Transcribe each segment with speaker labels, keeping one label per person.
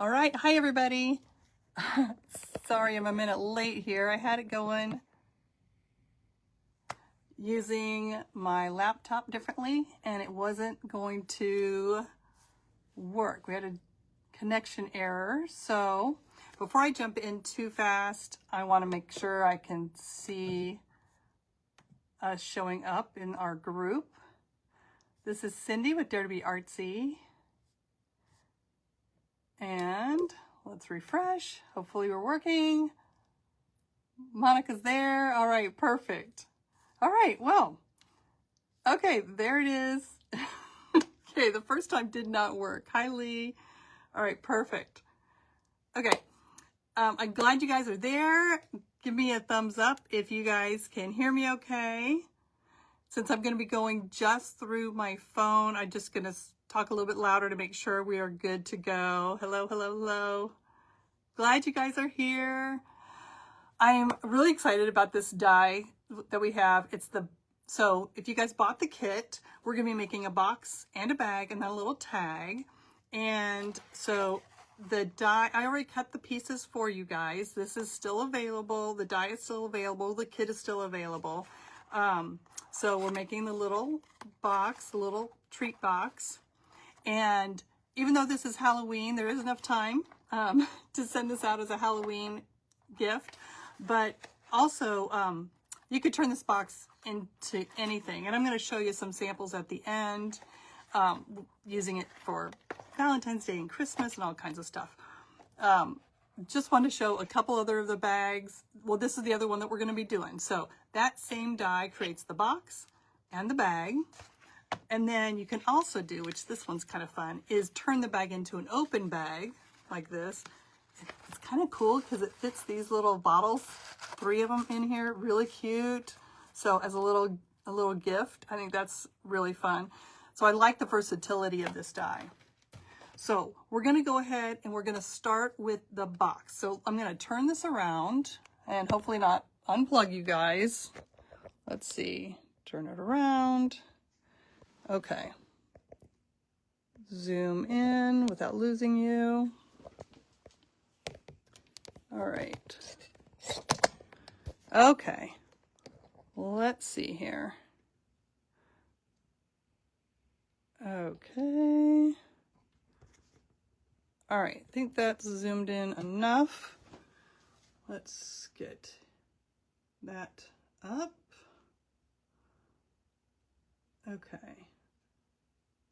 Speaker 1: All right, hi everybody. Sorry, I'm a minute late here. I had it going using my laptop differently and it wasn't going to work. We had a connection error. So before I jump in too fast, I want to make sure I can see us showing up in our group. This is Cindy with Dare to be Artsy. And let's refresh. Hopefully we're working. Monica's there. All right, perfect. All right, well, okay, there it is. Okay, the first time did not work. Hi, Lee. All right, perfect. Okay, I'm glad you guys are there. Give me a thumbs up if you guys can hear me okay. Since I'm going to be going just through my phone, I'm just going to talk a little bit louder to make sure we are good to go. Hello, hello, hello. Glad you guys are here. I am really excited about this die that we have. So if you guys bought the kit, we're going to be making a box and a bag and then a little tag. And so the die, I already cut the pieces for you guys. This is still available. The die is still available. The kit is still available. So we're making the little box, the little treat box. And even though this is Halloween, there is enough time to send this out as a Halloween gift. But also, you could turn this box into anything. And I'm going to show you some samples at the end, using it for Valentine's Day and Christmas and all kinds of stuff. Just want to show a couple other of the bags. Well, this is the other one that we're going to be doing. So that same die creates the box and the bag. And then you can also do, which this one's kind of fun, is turn the bag into an open bag like this. It's kind of cool because it fits these little bottles, 3 of them in here, really cute. So as a little gift, I think that's really fun. So I like the versatility of this die. So we're going to go ahead and we're going to start with the box. So I'm going to turn this around and hopefully not unplug you guys. Let's see, turn it around. Okay. Zoom in without losing you. All right. Okay. Let's see here. Okay. All right. I think that's zoomed in enough. Let's get that up. Okay.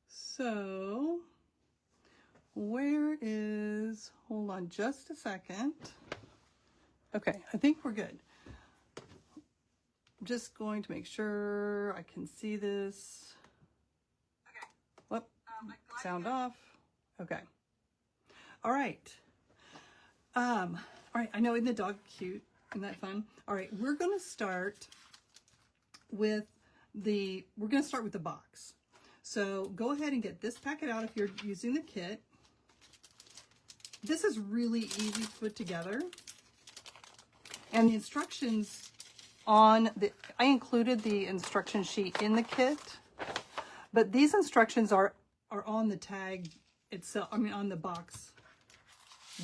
Speaker 1: So where is, hold on just a second. Okay, I think we're good. I'm just going to make sure I can see this. Okay. Whoop, sound off. Okay. All right. All right, I know, isn't the dog cute? Isn't that fun? All right, we're gonna start with the box. So go ahead and get this packet out if you're using the kit. This is really easy to put together. And the instructions I included the instruction sheet in the kit, but these instructions are on the tag itself, on the box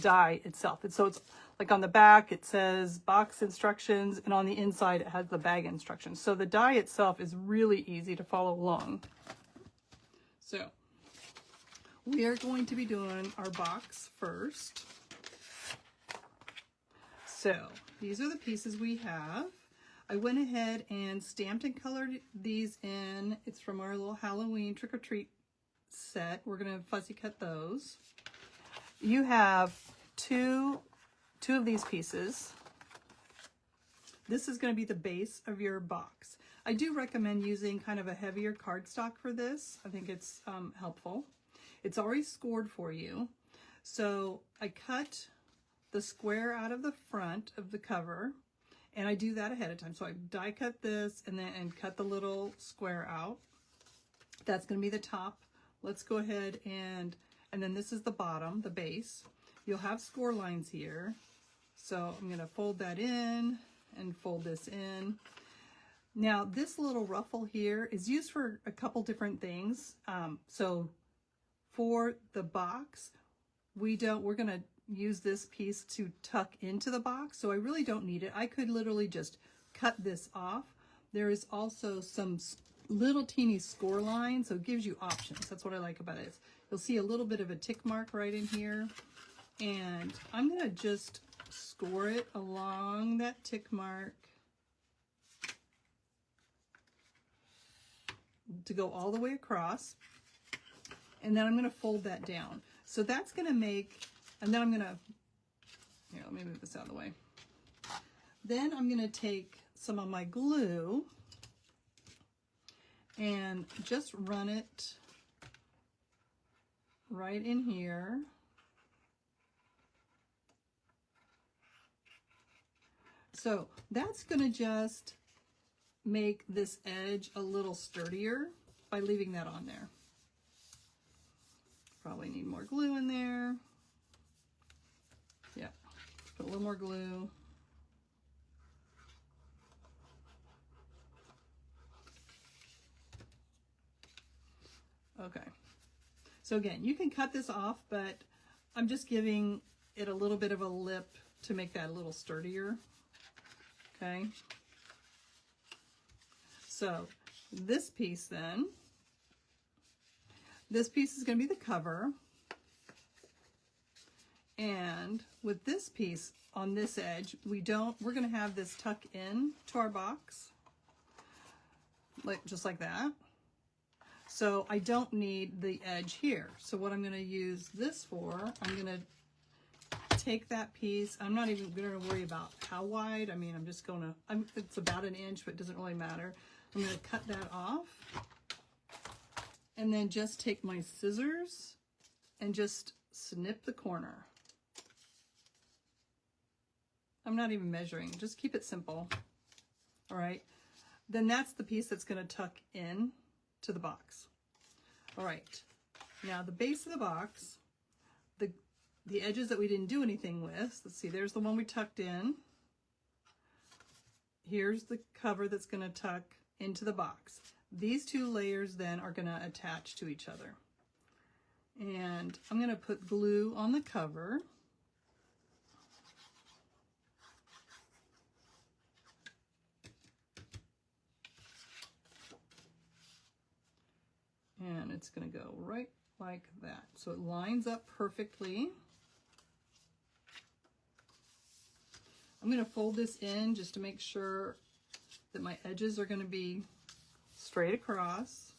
Speaker 1: die itself. And so it's like on the back, it says box instructions, and on the inside, it has the bag instructions. So the die itself is really easy to follow along. So we are going to be doing our box first. So these are the pieces we have. I went ahead and stamped and colored these in. It's from our little Halloween trick-or-treat set. We're going to fuzzy cut those. You have two of these pieces. This is going to be the base of your box. I do recommend using kind of a heavier cardstock for this. I think it's helpful. It's already scored for you. So I cut the square out of the front of the cover, and I do that ahead of time. So I die cut this and cut the little square out. That's going to be the top. Let's go ahead and then this is the bottom, the base. You'll have score lines here. So I'm going to fold that in and fold this in. Now this little ruffle here is used for a couple different things. So for the box, we're going to use this piece to tuck into the box, so I really don't need it. I could literally just cut this off. There is also some little teeny score lines, so it gives you options. That's what I like about it. You'll see a little bit of a tick mark right in here, and I'm going to just score it along that tick mark to go all the way across, and then I'm going to fold that down. So that's going to make, and then I'm going to, here, let me move this out of the way. Then I'm going to take some of my glue and just run it right in here. So that's going to just make this edge a little sturdier by leaving that on there. Probably need more glue in there. Yeah, put a little more glue. Okay, so again, you can cut this off, but I'm just giving it a little bit of a lip to make that a little sturdier. Okay, so this piece then, this piece is going to be the cover, and with this piece on this edge, we're going to have this tuck in to our box, just like that. So I don't need the edge here. So what I'm going to use this for, I'm going to take that piece. I'm not even going to worry about how wide. I mean, I'm just going to, it's about an inch, but it doesn't really matter. I'm going to cut that off. And then just take my scissors and just snip the corner. I'm not even measuring, just keep it simple. All right, then that's the piece that's going to tuck in to the box. All right, now the base of the box, the edges that we didn't do anything with, let's see, there's the one we tucked in. Here's the cover that's going to tuck into the box. These two layers then are going to attach to each other. And I'm going to put glue on the cover. And it's going to go right like that. So it lines up perfectly. I'm going to fold this in just to make sure that my edges are going to be straight across,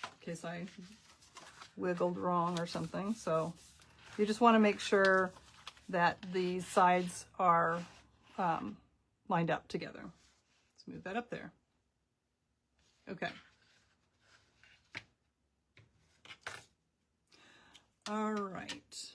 Speaker 1: in case I wiggled wrong or something. So you just want to make sure that the sides are lined up together. Let's move that up there. Okay. All right.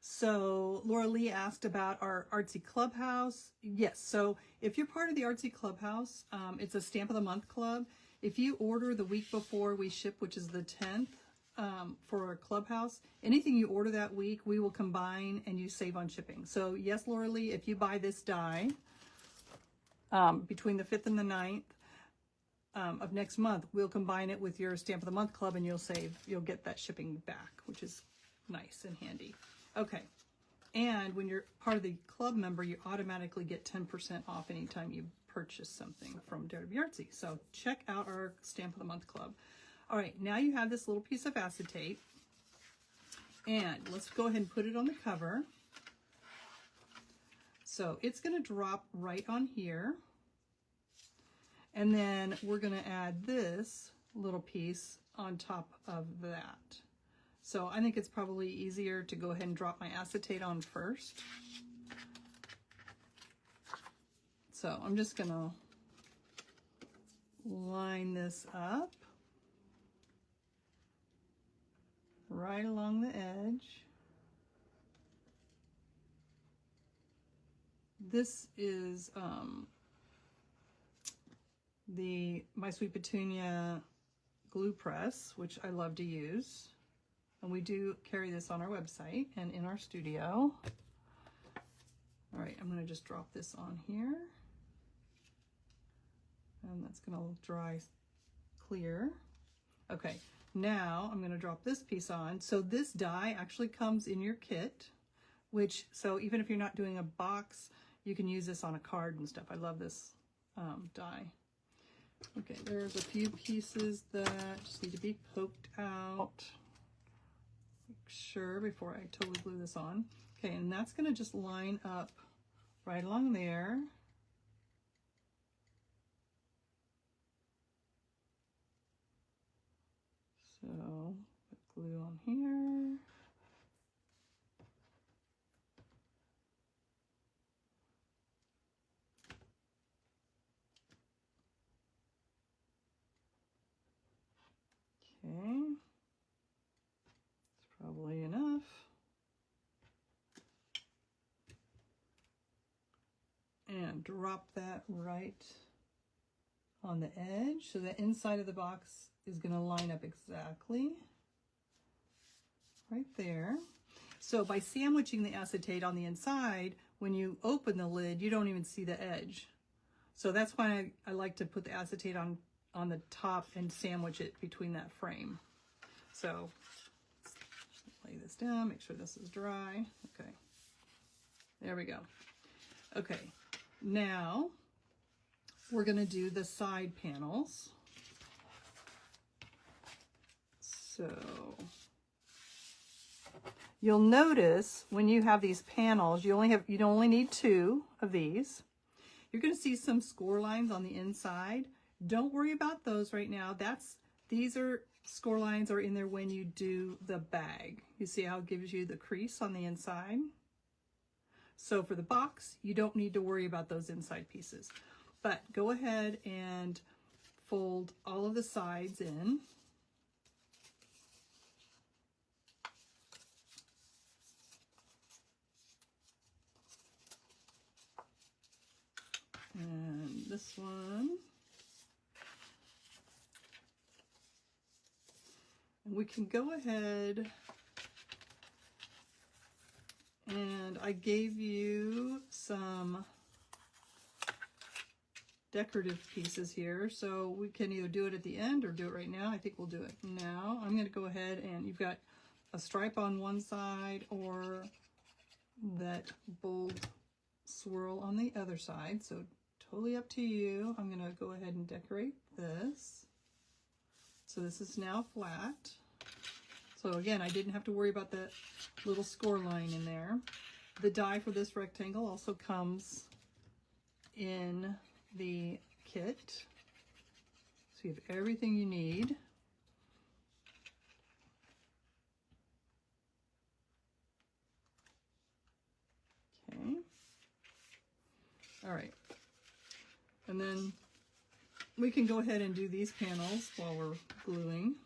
Speaker 1: So Laura Lee asked about our ARTZY Clubhouse. Yes, so if you're part of the ARTZY Clubhouse, it's a Stamp of the Month club. If you order the week before we ship, which is the 10th, for our Clubhouse, anything you order that week, we will combine and you save on shipping. So yes, Laura Lee, if you buy this die between the 5th and the 9th of next month, we'll combine it with your Stamp of the Month club and you'll get that shipping back, which is nice and handy. Okay, and when you're part of the club member, you automatically get 10% off anytime you purchase something from Dare to Be Artsy. So check out our Stamp of the Month club. All right, now you have this little piece of acetate, and let's go ahead and put it on the cover. So it's going to drop right on here, and then we're going to add this little piece on top of that. So I think it's probably easier to go ahead and drop my acetate on first. So I'm just going to line this up right along the edge. This is the My Sweet Petunia glue press, which I love to use. And we do carry this on our website and in our studio. All right, I'm going to just drop this on here. And that's going to dry clear. Okay, Now I'm going to drop this piece on. So this die actually comes in your kit, which, so even if you're not doing a box, you can use this on a card and stuff. I love this die. Okay, there's a few pieces that just need to be poked out. Make sure before I totally glue this on. Okay, and that's going to just line up right along there. So, put glue on here. Okay, that's probably enough. And drop that right on the edge. So the inside of the box is going to line up exactly right there. So by sandwiching the acetate on the inside, when you open the lid, you don't even see the edge. So that's why I like to put the acetate on the top and sandwich it between that frame. So lay this down, make sure this is dry. Okay, there we go. Okay, now we're going to do the side panels. So you'll notice when you have these panels, you only need 2 of these. You're going to see some score lines on the inside. Don't worry about those right now. These are score lines are in there when you do the bag. You see how it gives you the crease on the inside? So for the box, you don't need to worry about those inside pieces. But go ahead and fold all of the sides in. And this one. And we can go ahead, and I gave you some decorative pieces here, so we can either do it at the end or do it right now. I think we'll do it now. I'm going to go ahead, and you've got a stripe on one side or that bold swirl on the other side, so totally up to you. I'm going to go ahead and decorate this. So this is now flat. So again, I didn't have to worry about that little score line in there. The die for this rectangle also comes in the kit. So you have everything you need. Okay. All right. And then we can go ahead and do these panels while we're gluing.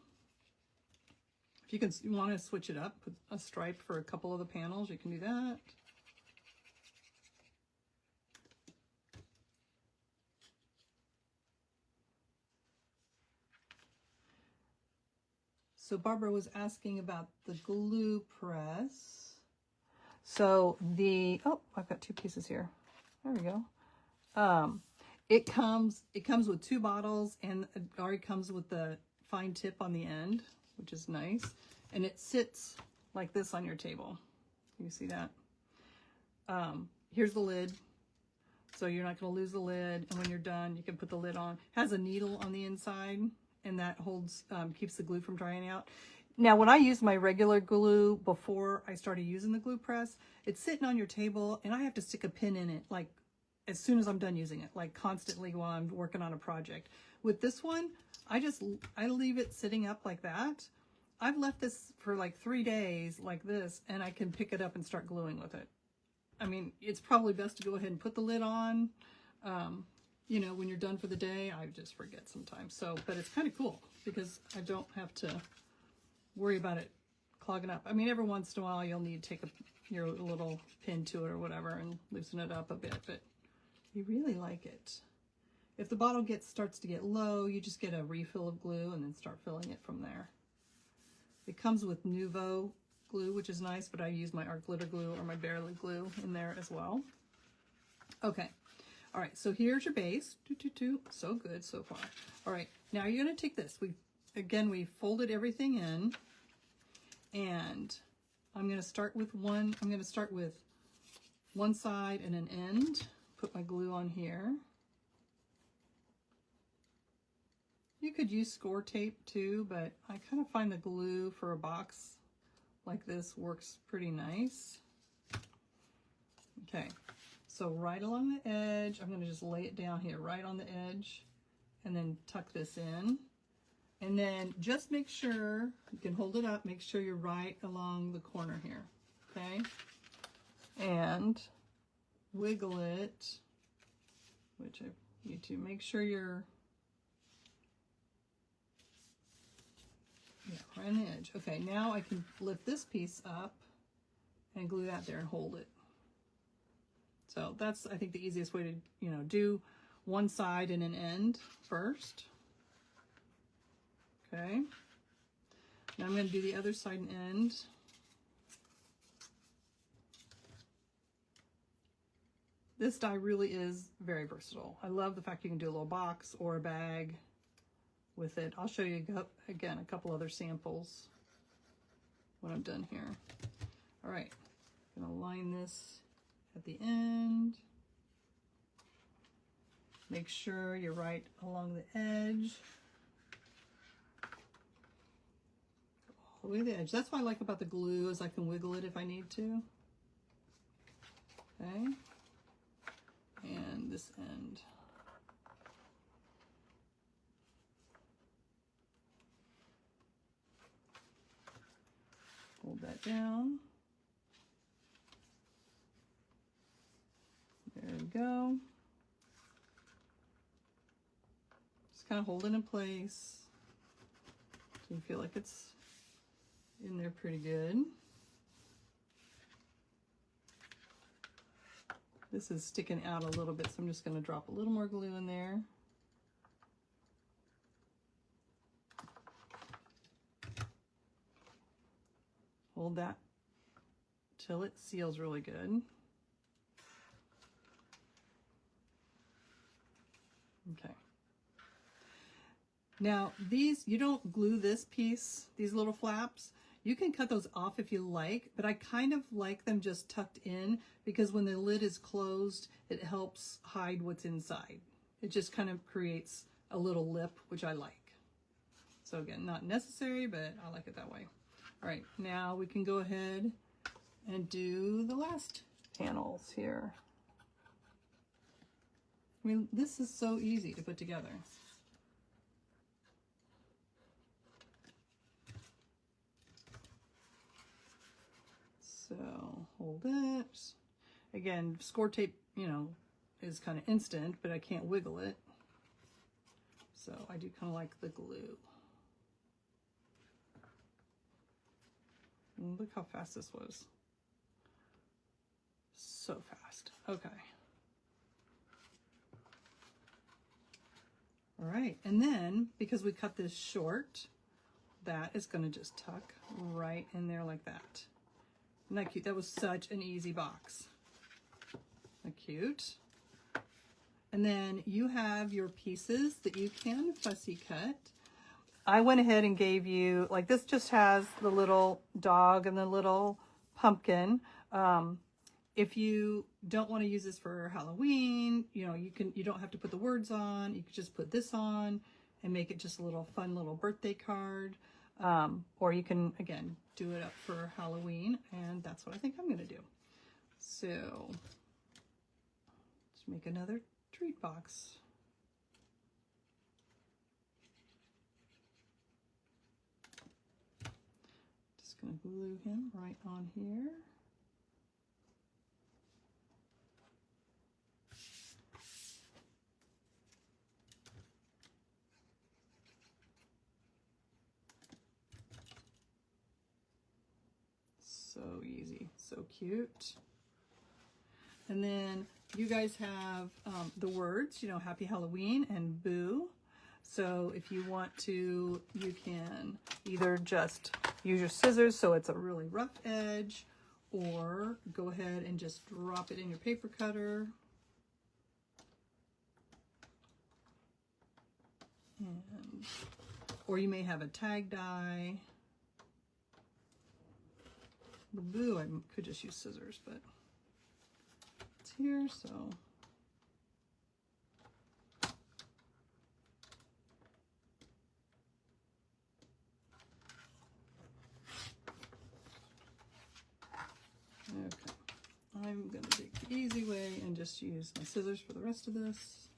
Speaker 1: If you want to switch it up, put a stripe for a couple of the panels, you can do that. So Barbara was asking about the glue press. So oh, I've got 2 pieces here. There we go. It comes with 2 bottles, and it already comes with the fine tip on the end, which is nice. And it sits like this on your table. You see that? Here's the lid. So you're not going to lose the lid. And when you're done, you can put the lid on. It has a needle on the inside, and that holds, keeps the glue from drying out. Now, when I use my regular glue before I started using the glue press, it's sitting on your table, and I have to stick a pin in it, like as soon as I'm done using it, like constantly while I'm working on a project. With this one, I leave it sitting up like that. I've left this for like 3 days like this, and I can pick it up and start gluing with it. I mean, it's probably best to go ahead and put the lid on. You know, when you're done for the day, I just forget sometimes. So, but it's kind of cool because I don't have to worry about it clogging up. I mean, every once in a while you'll need to take your little pin to it or whatever and loosen it up a bit, but you really like it. If the bottle starts to get low, you just get a refill of glue and then start filling it from there. It comes with Nuvo glue, which is nice, but I use my art glitter glue or my Barely glue in there as well. Okay. All right, so here's your base. So good so far. All right, now you're going to take this. We again, we folded everything in, and I'm going to start with one side and an end. Put my glue on here. You could use score tape too, but I kind of find the glue for a box like this works pretty nice. Okay, so right along the edge, I'm going to just lay it down here, right on the edge, and then tuck this in. And then just make sure, you can hold it up, make sure you're right along the corner here, okay? And wiggle it, which I need to make sure you're, yeah, right on the edge. Okay, now I can lift this piece up and glue that there and hold it. So that's, I think, the easiest way to, you know, do one side and an end first. Okay. Now I'm going to do the other side and end. This die really is very versatile. I love the fact you can do a little box or a bag with it. I'll show you again a couple other samples when I'm done here. All right, I'm going to line this at the end. Make sure you're right along the edge. All the way to the edge. That's what I like about the glue, is I can wiggle it if I need to. Okay. And this end. Hold that down. There we go. Just kind of hold it in place so you feel like it's in there pretty good. This is sticking out a little bit, so I'm just going to drop a little more glue in there. Hold that till it seals really good. Okay. Now these, you don't glue this piece, these little flaps. You can cut those off if you like, but I kind of like them just tucked in because when the lid is closed, it helps hide what's inside. It just kind of creates a little lip, which I like. So again, not necessary, but I like it that way. All right, now we can go ahead and do the last panels here. I mean, this is so easy to put together. So hold it. Again, score tape, you know, is kind of instant, but I can't wiggle it. So I do kind of like the glue. And look how fast this was. So fast. Okay. All right, and then because we cut this short, that is going to just tuck right in there like that. Isn't that cute? That was such an easy box. Isn't that cute? And then you have your pieces that you can fussy cut. I went ahead and gave you, like this just has the little dog and the little pumpkin. If you don't want to use this for Halloween, you know, you don't have to put the words on. You can just put this on and make it just a little fun little birthday card. Or you can, again, do it up for Halloween, and that's what I think I'm going to do. So, let's make another treat box. Just going to glue him right on here. So easy, so cute. And then you guys have the words, you know, Happy Halloween and Boo. So if you want to, you can either just use your scissors so it's a really rough edge, or go ahead and just drop it in your paper cutter. And or you may have a tag die. The blue, I could just use scissors, but it's here, so. Okay, I'm gonna take the easy way and just use my scissors for the rest of this.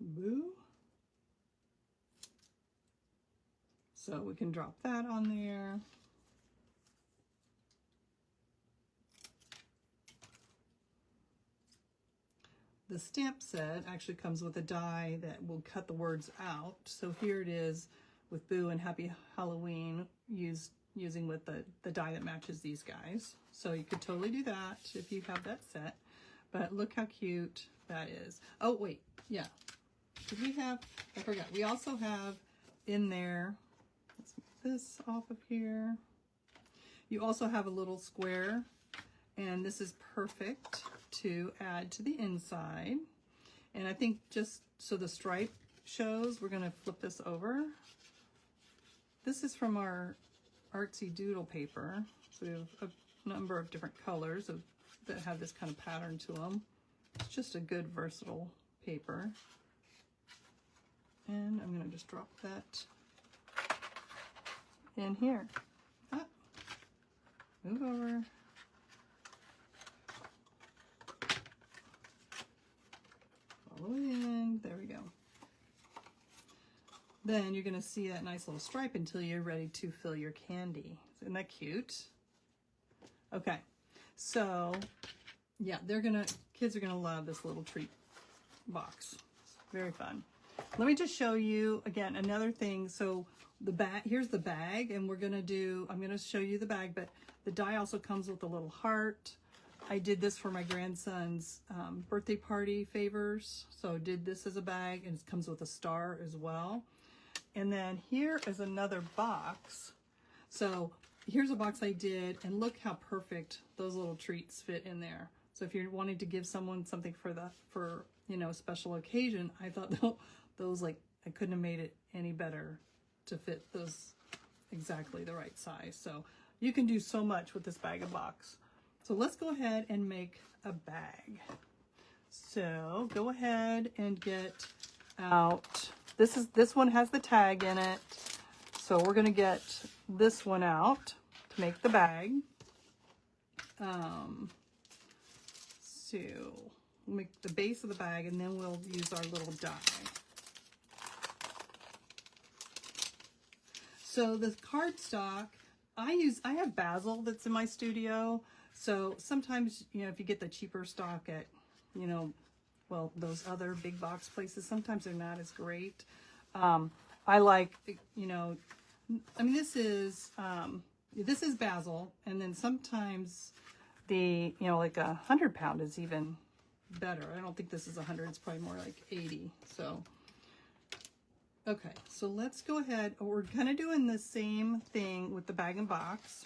Speaker 1: Boo. So we can drop that on there. The stamp set actually comes with a die that will cut the words out. So here it is with Boo and Happy Halloween using with the die that matches these guys. So you could totally do that if you have that set. But look how cute that is. Oh, wait. Yeah. Did we have, I forgot. We also have in there, let's move this off of here. You also have a little square, and this is perfect to add to the inside. And I think just so the stripe shows, we're going to flip this over. This is from our ARTZY doodle paper. So we have a number of different colors that have this kind of pattern to them. It's just a good versatile paper. And I'm going to just drop that in here. Ah, move over. Follow in. There we go. Then you're going to see that nice little stripe until you're ready to fill your candy. Isn't that cute? Okay, so yeah, kids are gonna love this little treat box. It's very fun. Let me just show you again another thing. So the bag, here's the bag, and I'm gonna show you the bag, but the die also comes with a little heart. I did this for my grandson's birthday party favors. So did this as a bag, and it comes with a star as well. And then here is another box. So here's a box I did, and look how perfect those little treats fit in there. So if you're wanting to give someone something for a special occasion, I thought those, like, I couldn't have made it any better to fit those exactly the right size. So you can do so much with this bag and box. So let's go ahead and make a bag. So go ahead and get out. This one has the tag in it. So we're gonna get this one out to make the bag. So we'll make the base of the bag, and then we'll use our little die. So the cardstock, I have basil that's in my studio. So sometimes, if you get the cheaper stock at, those other big box places, sometimes they're not as great. I like, this is basil, and then sometimes the, like 100 pound is even better. I don't think this is 100, it's probably more like 80. So, okay, so let's go ahead. We're kind of doing the same thing with the bag and box.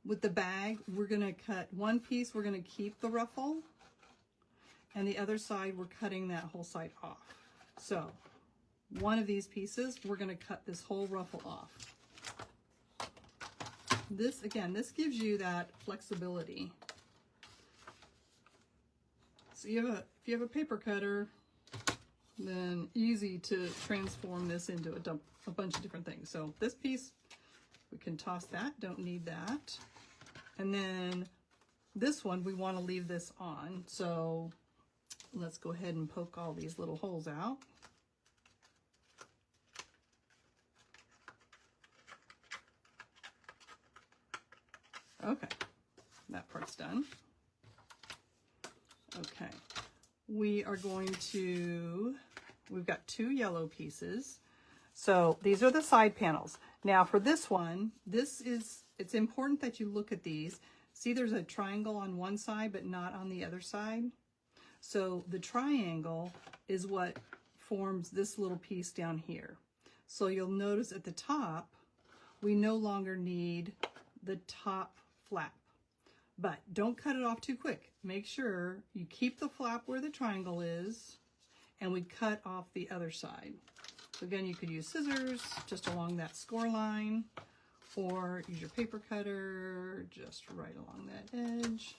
Speaker 1: With the bag, we're gonna cut one piece, we're gonna keep the ruffle, and the other side, we're cutting that whole side off. So one of these pieces, we're gonna cut this whole ruffle off. This gives you that flexibility. So if you have a paper cutter, then easy to transform this into a bunch of different things. So this piece, we can toss that, don't need that. And then this one, we want to leave this on. So let's go ahead and poke all these little holes out. Okay, that part's done. Okay, we've got 2 yellow pieces. So these are the side panels. Now for this one, it's important that you look at these. See, there's a triangle on one side, but not on the other side. So the triangle is what forms this little piece down here. So you'll notice at the top, we no longer need the top flap. But don't cut it off too quick. Make sure you keep the flap where the triangle is, and we cut off the other side. So again, you could use scissors just along that score line, or use your paper cutter just right along that edge.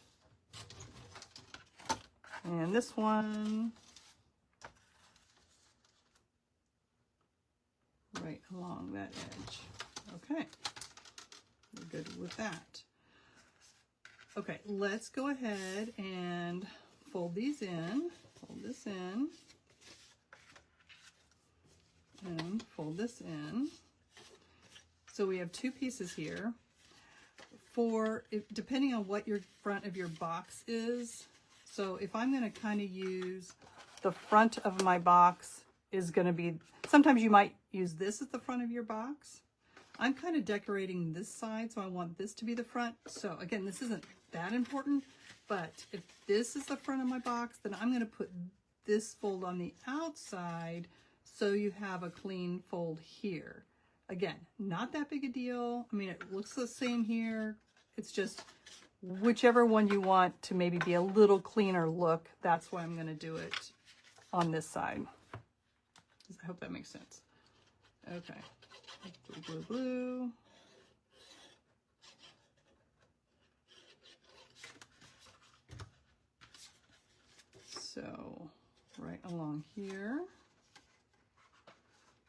Speaker 1: And this one, right along that edge. Okay, we're good with that. Okay, let's go ahead and fold these in. Fold this in. And fold this in. So we have two pieces here. Depending on what your front of your box is, so if I'm going to kind of use the front of my box is going to be, sometimes you might use this as the front of your box. I'm kind of decorating this side, so I want this to be the front. So again, this isn't that important, but if this is the front of my box, then I'm going to put this fold on the outside so you have a clean fold here. Again, not that big a deal. I mean, it looks the same here. It's just whichever one you want to maybe be a little cleaner look, that's why I'm going to do it on this side. I hope that makes sense. Okay. Blue, blue, blue. So right along here,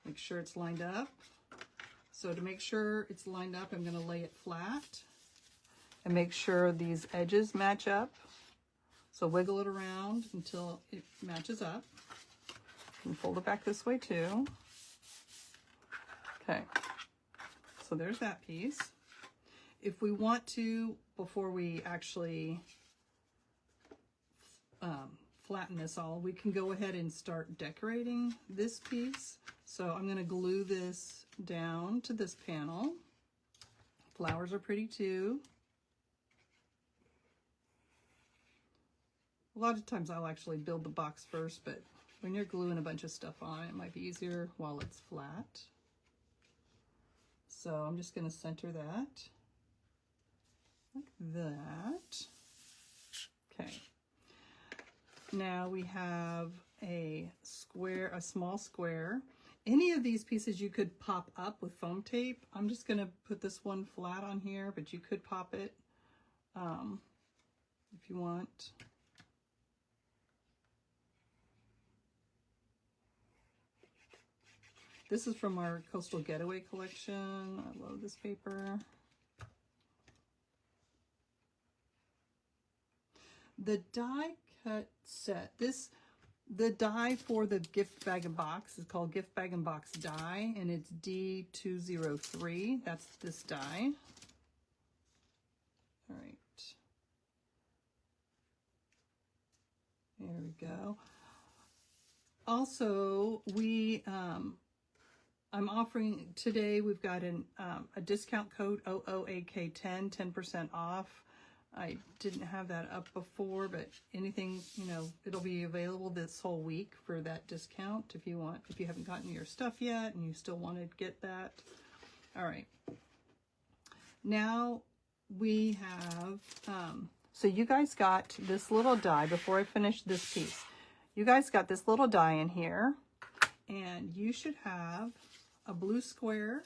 Speaker 1: make sure it's lined up. So to make sure it's lined up, I'm going to lay it flat and make sure these edges match up. So wiggle it around until it matches up. And fold it back this way too. Okay, so there's that piece. If we want to, before we actually flatten this all, we can go ahead and start decorating this piece. So I'm going to glue this down to this panel. Flowers are pretty too. A lot of times I'll actually build the box first, but when you're gluing a bunch of stuff on it, it might be easier while it's flat. So I'm just going to center that like that. Okay. Now we have a square, a small square. Any of these pieces you could pop up with foam tape. I'm just going to put this one flat on here, but you could pop it if you want. This is from our Coastal Getaway collection. I love this paper. The die cut set, the die for the gift bag and box is called Gift Bag and Box Die, and it's D203. That's this die. All right. There we go. Also, I'm offering today, we've got a discount code OOAK 10% off. I didn't have that up before, but anything, you know, it'll be available this whole week for that discount if you want, if you haven't gotten your stuff yet and you still want to get that. All right. Now we have, so you guys got this little die before I finish this piece. You guys got this little die in here, and you should have a blue square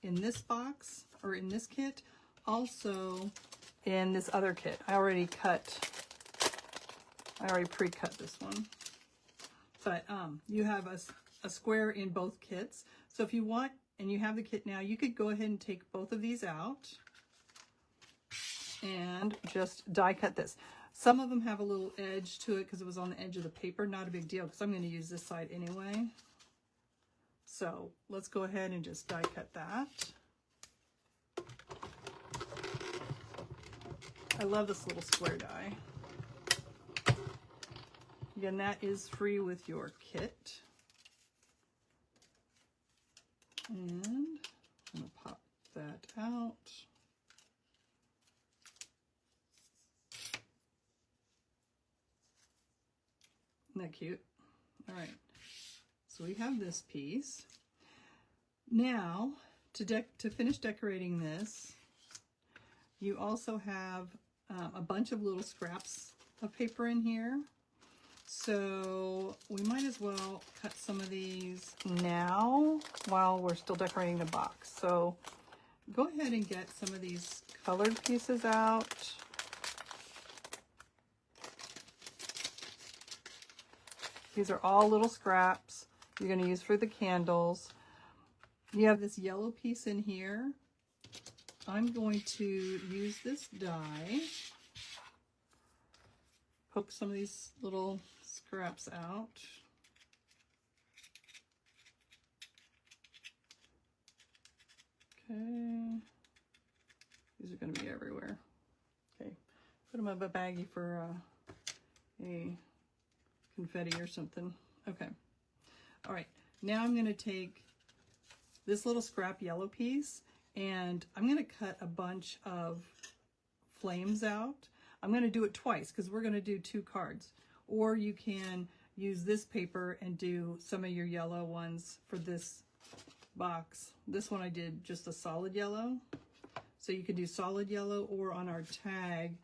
Speaker 1: in this box or in this kit. Also in this other kit. I already pre-cut this one. But you have a square in both kits. So if you want, and you have the kit now, you could go ahead and take both of these out and just die cut this. Some of them have a little edge to it because it was on the edge of the paper. Not a big deal because I'm going to use this side anyway. So let's go ahead and just die cut that. I love this little square die. Again, that is free with your kit. And I'm going to pop that out. Isn't that cute? All right. So we have this piece. Now, to finish decorating this, you also have a bunch of little scraps of paper in here. So we might as well cut some of these now while we're still decorating the box. So go ahead and get some of these colored pieces out. These are all little scraps you're going to use for the candles. You have this yellow piece in here. I'm going to use this die. Poke some of these little scraps out. Okay. These are going to be everywhere. Okay. Put them in a baggie for a confetti or something. Okay. All right. Now I'm going to take this little scrap yellow piece and I'm going to cut a bunch of flames out. I'm going to do it twice because we're going to do 2 cards. Or you can use this paper and do some of your yellow ones for this box. This one I did just a solid yellow. So you could do solid yellow, or on our tag,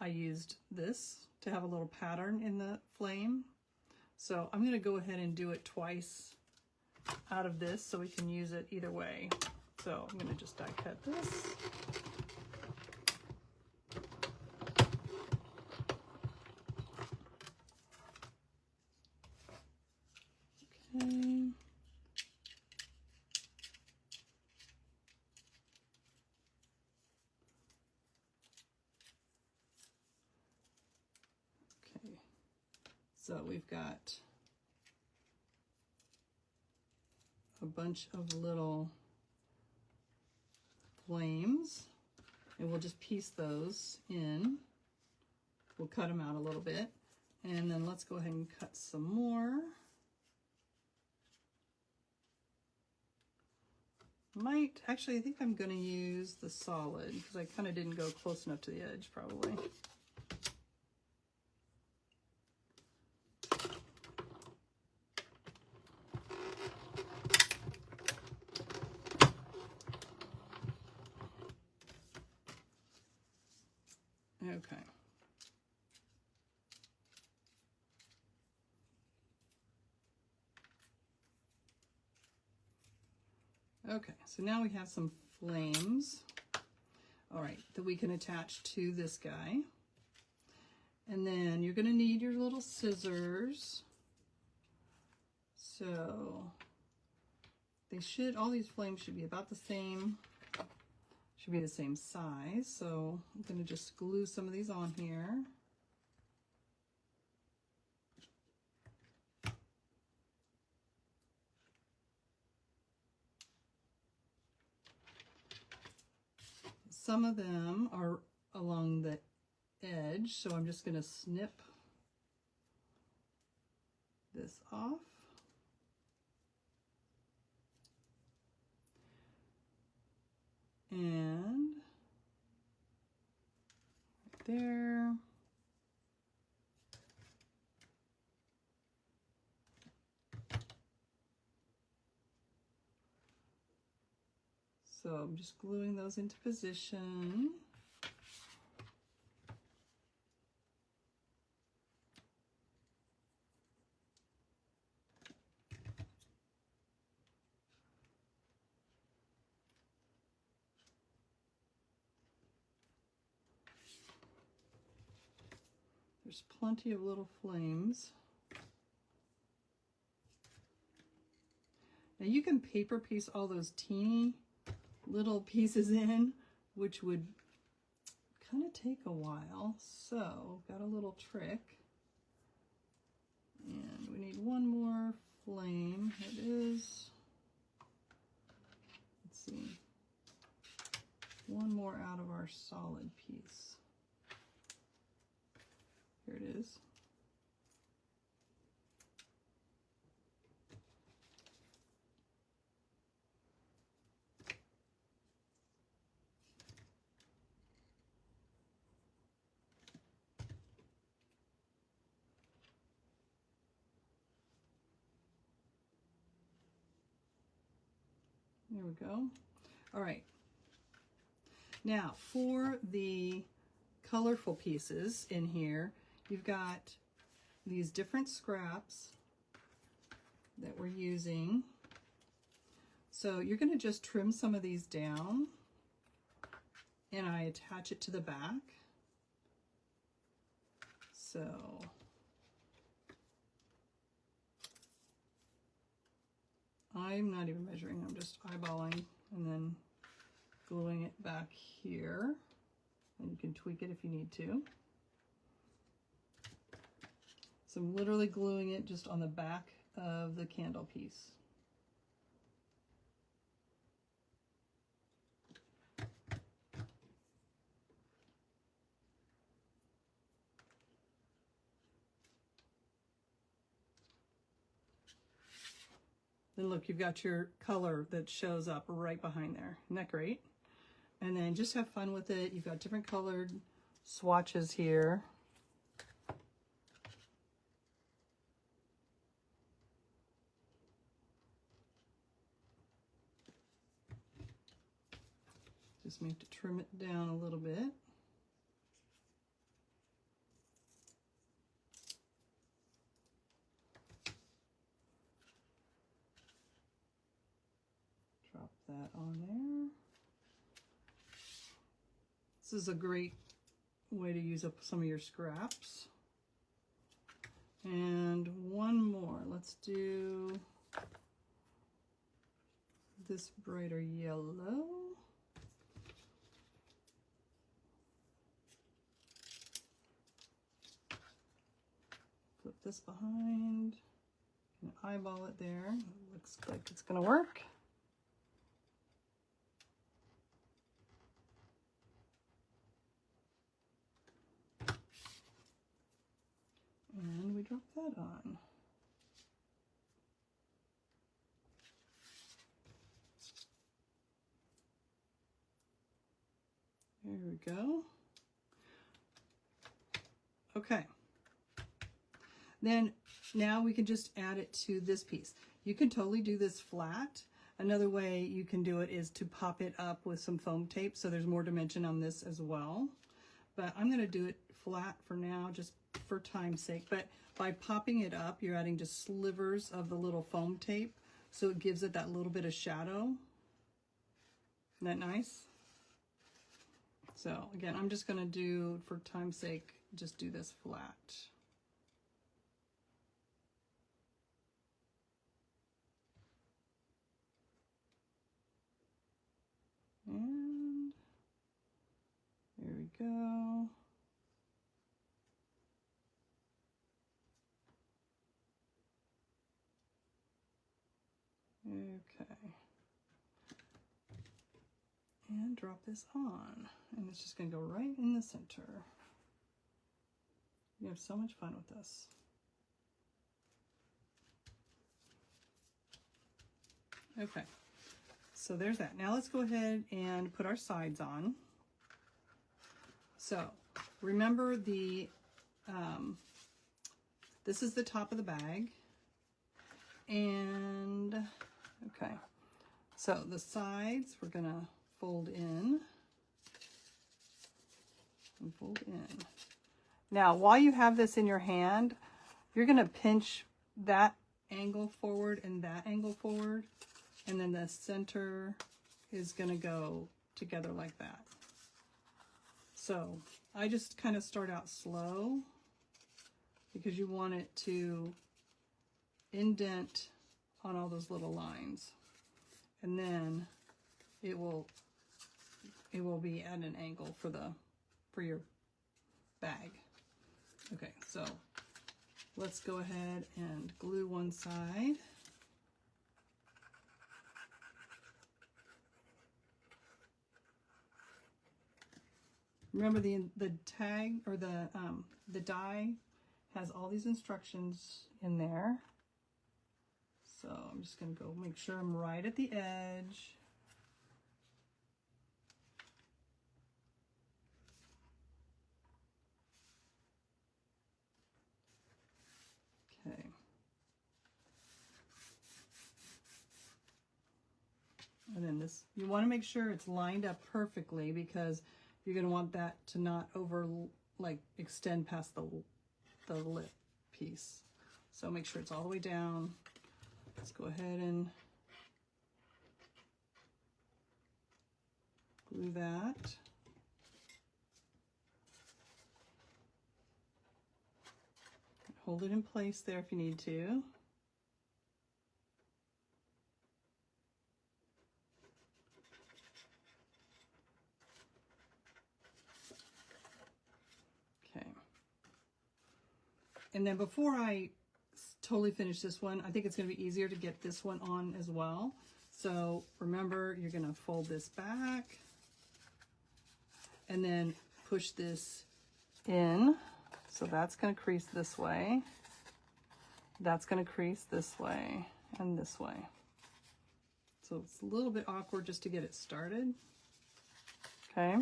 Speaker 1: I used this to have a little pattern in the flame. So I'm going to go ahead and do it twice out of this so we can use it either way. So I'm going to just die cut this. Okay. Okay. So we've got a bunch of little flames, and we'll just piece those in. We'll cut them out a little bit, and then let's go ahead and cut some more. Actually, I think I'm going to use the solid because I kind of didn't go close enough to the edge probably. Okay. Okay, so now we have some flames, all right, that we can attach to this guy. And then you're going to need your little scissors. So all these flames should be about the same, should be the same size. So I'm going to just glue some of these on here. Some of them are along the edge, so I'm just going to snip this off. And right there. So I'm just gluing those into position. There's plenty of little flames. Now you can paper piece all those teeny little pieces in, which would kind of take a while. So got a little trick. And we need one more flame. It is, let's see, one more out of our solid piece. Here it is. There we go. All right. Now for the colorful pieces in here. You've got these different scraps that we're using. So you're going to just trim some of these down, and I attach it to the back. So I'm not even measuring, I'm just eyeballing and then gluing it back here. And you can tweak it if you need to. So I'm literally gluing it just on the back of the candle piece. Then look, you've got your color that shows up right behind there. Isn't that great? And then just have fun with it. You've got different colored swatches here. Just need to trim it down a little bit. Drop that on there. This is a great way to use up some of your scraps. And one more. Let's do this brighter yellow. Flip this behind and eyeball it there. It looks like it's going to work. And we drop that on. There we go. Okay. Then now we can just add it to this piece. You can totally do this flat. Another way you can do it is to pop it up with some foam tape, so there's more dimension on this as well. But I'm going to do it flat for now, just for time's sake. But by popping it up, you're adding just slivers of the little foam tape, so it gives it that little bit of shadow. Isn't that nice? So again, I'm just going to do, for time's sake, just do this flat. And there we go. Okay. And drop this on. And it's just going to go right in the center. You have so much fun with this. Okay. So there's that. Now let's go ahead and put our sides on. So remember the, this is the top of the bag. And, okay. So the sides we're going to fold in. And fold in. Now, while you have this in your hand, you're going to pinch that angle forward and that angle forward. And then the center is going to go together like that. So I just kind of start out slow because you want it to indent on all those little lines. And then it will be at an angle for your bag. Okay, so let's go ahead and glue one side. Remember the tag or the die has all these instructions in there. So I'm just going to go make sure I'm right at the edge. Okay. And then this, you want to make sure it's lined up perfectly because you're going to want that to not extend past the lip piece. So make sure it's all the way down. Let's go ahead and glue that. Hold it in place there if you need to. Okay. And then before I totally finish this one, I think it's going to be easier to get this one on as well. So remember, you're going to fold this back and then push this in. So that's going to crease this way. That's going to crease this way and this way. So it's a little bit awkward just to get it started. Okay.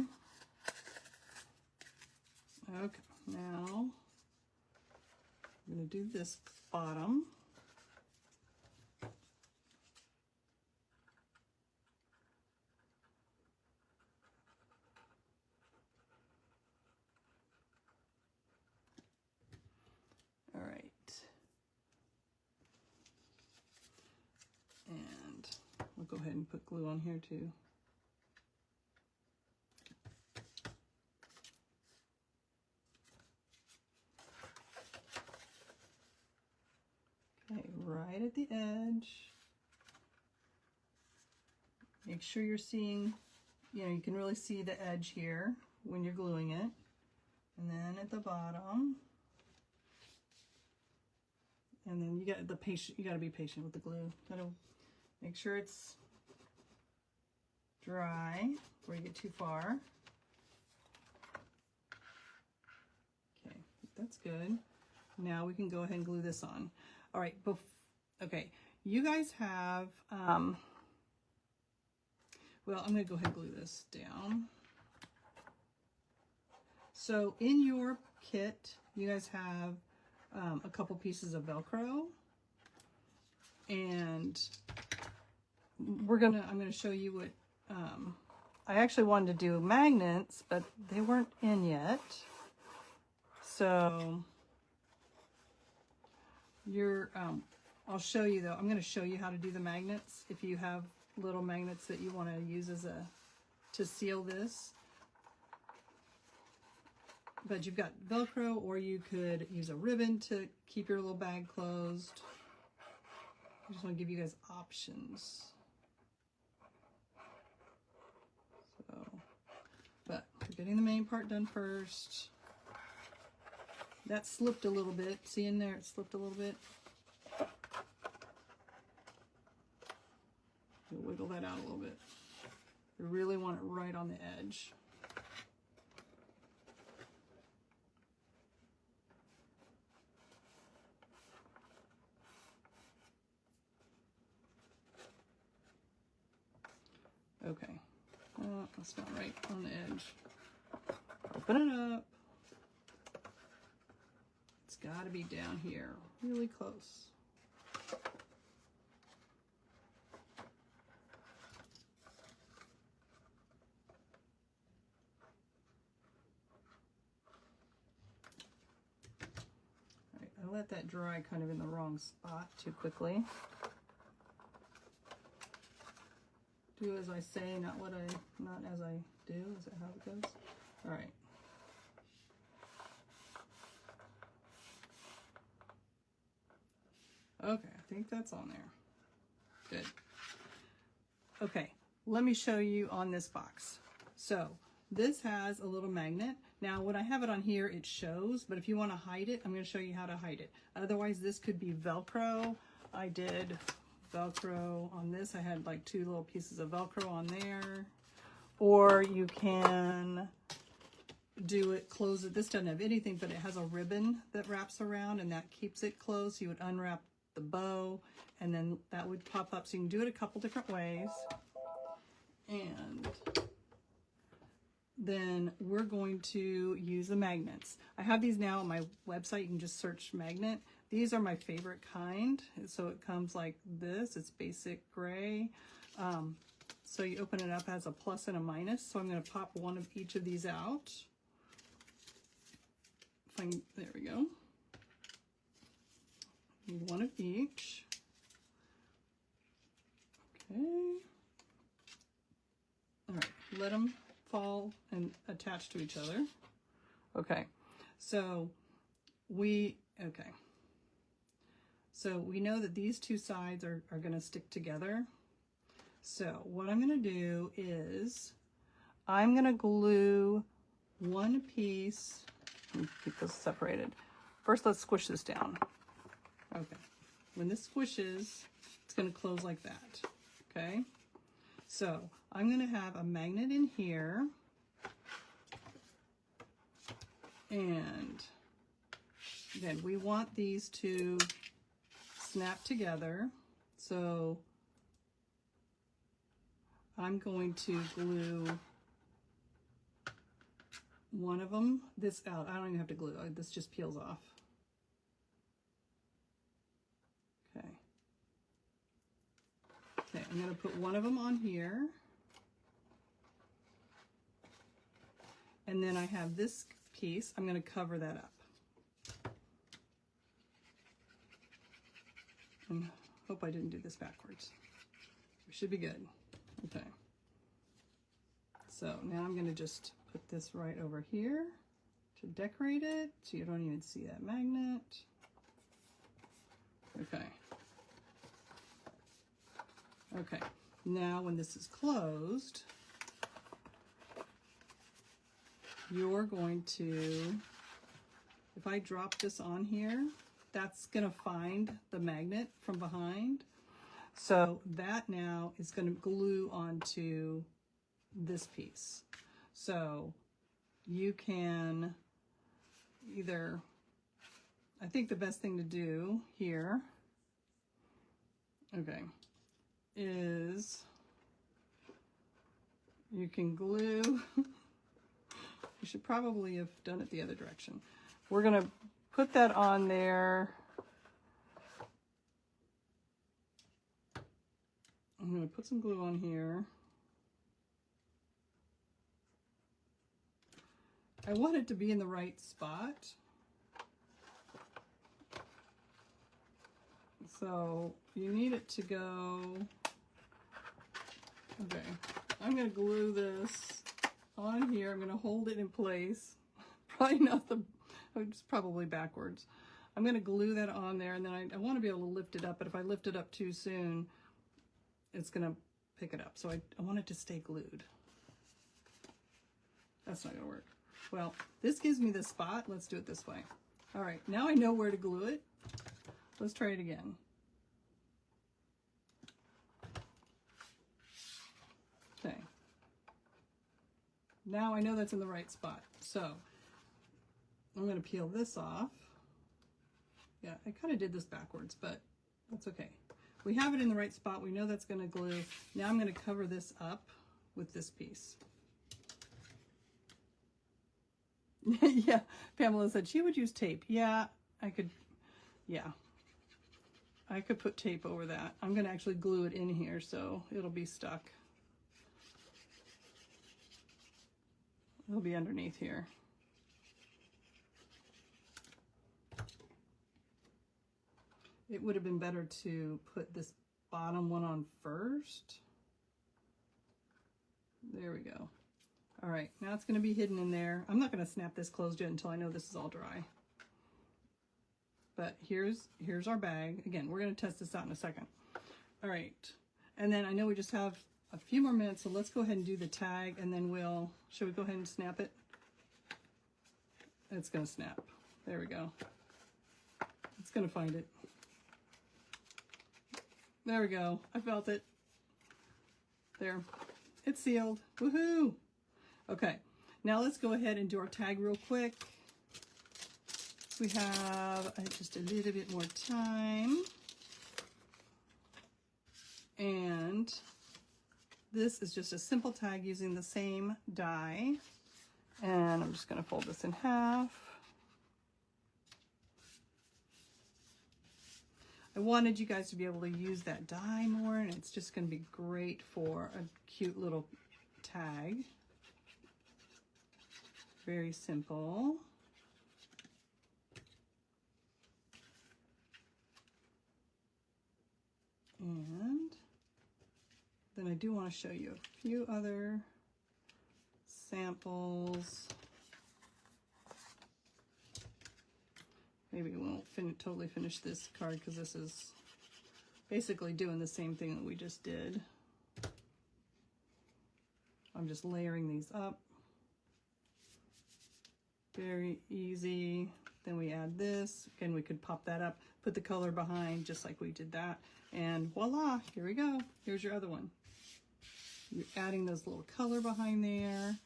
Speaker 1: Okay, now I'm going to do this bottom. All right. And we'll go ahead and put glue on here too. Okay, right at the edge. Make sure you're seeing, you can really see the edge here when you're gluing it. And then at the bottom. And then you got to be patient with the glue. Gotta make sure it's dry before you get too far. Okay, that's good. Now we can go ahead and glue this on. All right, okay, you guys have, well, I'm gonna go ahead and glue this down. So in your kit, you guys have a couple pieces of Velcro, and I'm gonna show you what, I actually wanted to do magnets, but they weren't in yet. So I'll show you though. I'm going to show you how to do the magnets if you have little magnets that you want to use to seal this. But you've got Velcro, or you could use a ribbon to keep your little bag closed. I just want to give you guys options. So, but we're getting the main part done first. That slipped a little bit. See in there, it slipped a little bit. You'll wiggle that out a little bit. You really want it right on the edge. Okay, that's not right on the edge. Open it up. It's got to be down here, really close. All right, I let that dry kind of in the wrong spot too quickly. Do as I say, not as I do. Is that how it goes? All right. Okay, I think that's on there. Good. Okay, let me show you on this box. So this has a little magnet. Now when I have it on here, it shows, but if you want to hide it, I'm going to show you how to hide it. Otherwise, this could be Velcro. I did Velcro on this. I had like 2 little pieces of Velcro on there. Or you can do it, close it. This doesn't have anything, but it has a ribbon that wraps around and that keeps it closed. You would unwrap the bow and then that would pop up. So you can do it a couple different ways. And then we're going to use the magnets. I have these now on my website. You can just search magnet. These are my favorite kind. So it comes like this. It's basic gray. So you open it up as a plus and a minus. So I'm going to pop one of each of these out. There we go. Need one of each. Okay. All right, let them fall and attach to each other. Okay, so we know that these two sides are going to stick together. So what I'm going to do is I'm going to glue one piece. Let me keep this separated. First, let's squish this down. Okay, when this squishes, it's going to close like that. Okay, so I'm going to have a magnet in here, and then we want these to snap together. So I'm going to glue one of them, this out. I don't even have to glue, this just peels off. Okay. Okay, I'm going to put one of them on here. And then I have this piece, I'm going to cover that up. And hope I didn't do this backwards. We should be good. Okay. So now I'm going to just put this right over here to decorate it so you don't even see that magnet. Okay. Okay. Now when this is closed, you're going to, if I drop this on here, that's going to find the magnet from behind. So that now is going to glue onto this piece. So you can either, I think the best thing to do here, okay, is you can glue, you should probably have done it the other direction. We're going to put that on there. I'm going to put some glue on here. I want it to be in the right spot. So you need it to go, okay, I'm going to glue this on here. I'm going to hold it in place. Probably not the, it's probably backwards. I'm going to glue that on there, and then I want to be able to lift it up, but if I lift it up too soon, it's going to pick it up. So I want it to stay glued. That's not going to work. Well, this gives me the spot. Let's do it this way. All right, now I know where to glue it. Let's try it again. Okay. Now I know that's in the right spot. So I'm going to peel this off. Yeah, I kind of did this backwards, but that's okay. We have it in the right spot. We know that's going to glue. Now I'm going to cover this up with this piece. Yeah, Pamela said she would use tape. Yeah, I could, yeah. I could put tape over that. I'm going to actually glue it in here so it'll be stuck. It'll be underneath here. It would have been better to put this bottom one on first. There we go. All right, now it's going to be hidden in there. I'm not going to snap this closed yet until I know this is all dry. But here's our bag. Again, we're going to test this out in a second. All right, and then I know we just have a few more minutes, so let's go ahead and do the tag, and then should we go ahead and snap it? It's going to snap. There we go. It's going to find it. There we go. I felt it. There. It's sealed. Woohoo! Okay, now let's go ahead and do our tag real quick. We have just a little bit more time. And this is just a simple tag using the same die. And I'm just going to fold this in half. I wanted you guys to be able to use that die more, and it's just going to be great for a cute little tag. Very simple. And then I do want to show you a few other samples. Maybe we won't totally finish this card because this is basically doing the same thing that we just did. I'm just layering these up. Very easy. Then we add this. Again, we could pop that up, put the color behind just like we did that. And voila, here we go. Here's your other one. You're adding those little color behind there.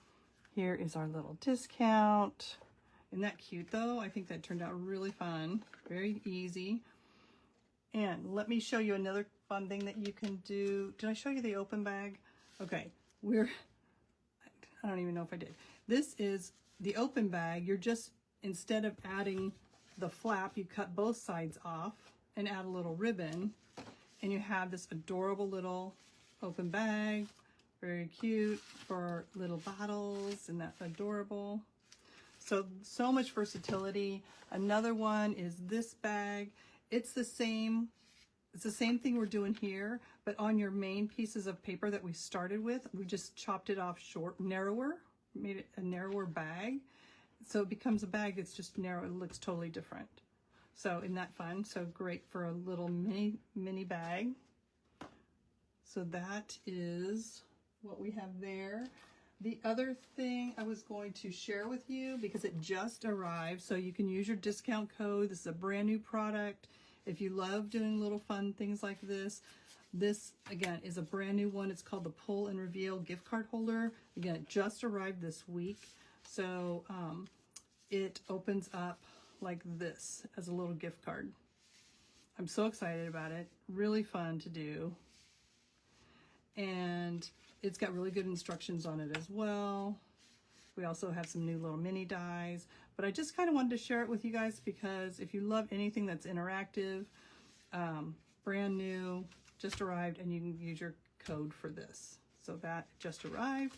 Speaker 1: Here is our little discount. Isn't that cute though? I think that turned out really fun. Very easy. And let me show you another fun thing that you can do. Did I show you the open bag? Okay, I don't even know if I did. This is the open bag. You're just, instead of adding the flap, you cut both sides off and add a little ribbon. And you have this adorable little open bag. Very cute for little bottles. Isn't that adorable? So much versatility. Another one is this bag. It's the same thing we're doing here, but on your main pieces of paper that we started with, we just chopped it off narrower, made it a narrower bag. So it becomes a bag that's just narrow. It looks totally different. So isn't that fun? So great for a little mini bag. So that is what we have there. The other thing I was going to share with you, because it just arrived, so you can use your discount code. This is a brand new product. If you love doing little fun things like this, this again is a brand new one. It's called the Pull and Reveal gift card holder. Again, it just arrived this week. So it opens up like this as a little gift card. I'm so excited about it. Really fun to do. And it's got really good instructions on it as well. We also have some new little mini dies, but I just kind of wanted to share it with you guys because if you love anything that's interactive, brand new, just arrived, and you can use your code for this. So that just arrived,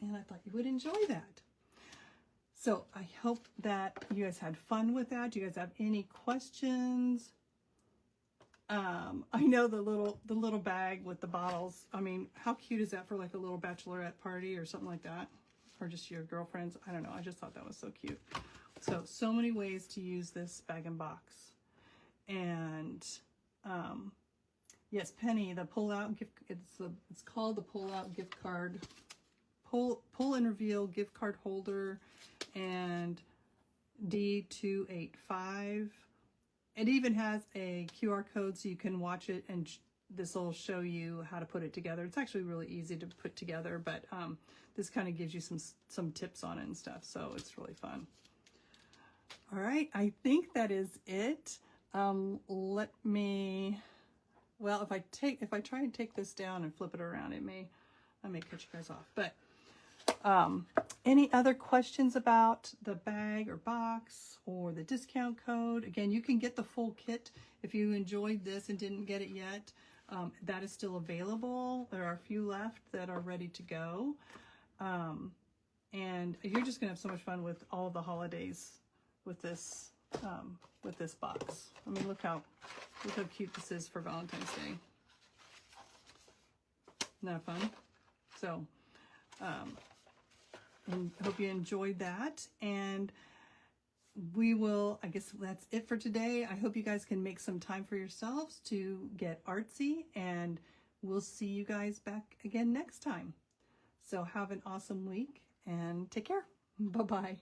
Speaker 1: and I thought you would enjoy that. So I hope that you guys had fun with that. Do you guys have any questions? I know the little bag with the bottles. I mean, how cute is that for like a little bachelorette party or something like that? Or just your girlfriends? I don't know. I just thought that was so cute. So many ways to use this bag and box. And yes, Penny, the pull-out gift, it's called the pull-out gift card, pull and reveal gift card holder, and D285. It even has a QR code so you can watch it, and this will show you how to put it together. It's actually really easy to put together, but this kind of gives you some tips on it and stuff, so it's really fun. All right, I think that is it. Let me, well, if I try and take this down and flip it around, I may cut you guys off. But any other questions about the bag or box or the discount code? Again, you can get the full kit if you enjoyed this and didn't get it yet. That is still available. There are a few left that are ready to go. And you're just gonna have so much fun with all the holidays with this box. I mean, look how cute this is for Valentine's Day. Isn't that fun? So, and I hope you enjoyed that. And we will, I guess that's it for today. I hope you guys can make some time for yourselves to get artsy, and we'll see you guys back again next time. So have an awesome week and take care. Bye-bye.